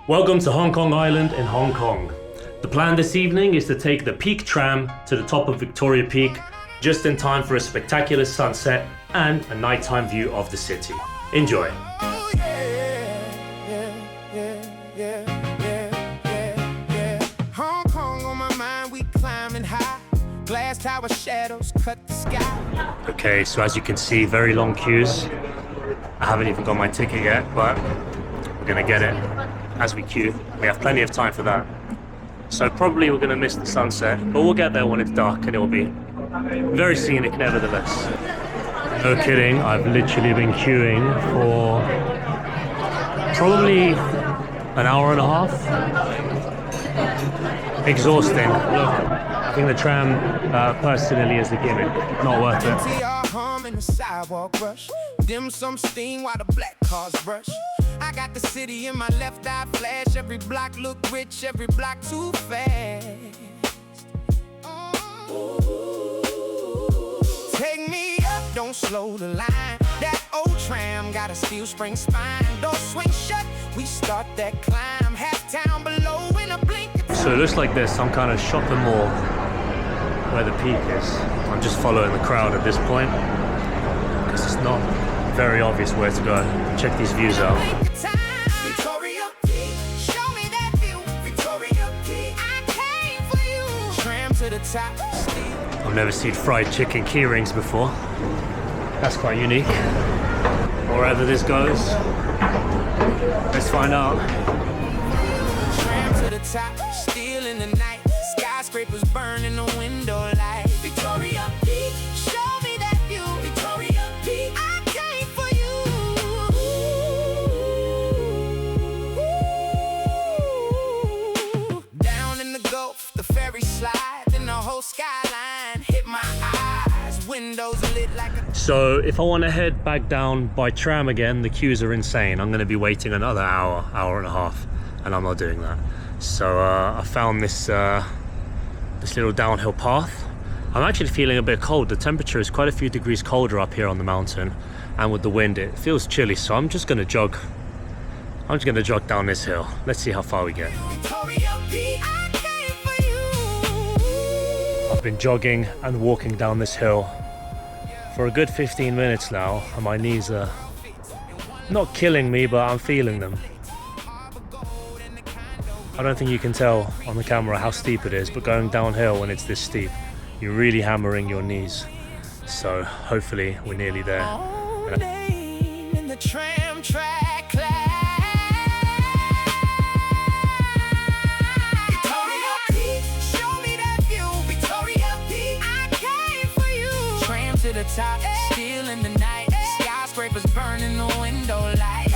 Welcome to Hong Kong Island in Hong Kong. The plan this evening is to take the Peak Tram to the top of Victoria Peak, just in time for a spectacular sunset and a nighttime view of the city. Enjoy. Hong Kong on my mind, we climbing high. Glass tower shadows cut the sky. Okay, so as you can see, very long queues. I haven't even got my ticket yet, but we're gonna get it as we queue. We have plenty of time for that. So probably we're gonna miss the sunset, but we'll get there when it's dark and it'll be very scenic nevertheless. No kidding, I've literally been queuing for probably an hour and a half. Exhausting. Look, I think the tram personally is a gimmick, not worth it. In the sidewalk rush, dim some steam while the black cars rush. I got the city in my left eye flash. Every block look rich, every block too fast. Take me up, don't slow the line. That old tram got a steel spring spine. Don't swing shut, we start that climb. Half town below in a blink. So it looks like there's some kind of shopping mall where the peak is. I'm just following the crowd at this point because it's not very obvious where to go. Check these views out. Victoria Peak, show me that view. Victoria Peak, I came for you. Tram to the top. I've never seen fried chicken key rings before. That's quite unique. Wherever this goes, let's find out. Tram to the top, still in the night. Skyscrapers burning the window light. Victoria Peak, show me that view. Victoria Peak, I came for you. Down in the Gulf, the ferry slide, then the whole skyline hit my eyes. Windows lit like a... So if I want to head back down by tram again, the queues are insane. I'm going to be waiting another hour and a half, and I'm not doing that. So I found this this little downhill path. I'm actually feeling a bit cold. The temperature is quite a few degrees colder up here on the mountain, and with the wind it feels chilly, so I'm just gonna jog down this hill. Let's see how far we get. I've been jogging and walking down this hill for a good 15 minutes now, and my knees are not killing me, but I'm feeling them. I don't think you can tell on the camera how steep it is, but going downhill when it's this steep, you're really hammering your knees. So hopefully we're nearly there. In the tram track Victoria Peak, show me that view. Victoria Peak, I came for you. Tram to the top, still in the night. Skyscrapers burning the window light.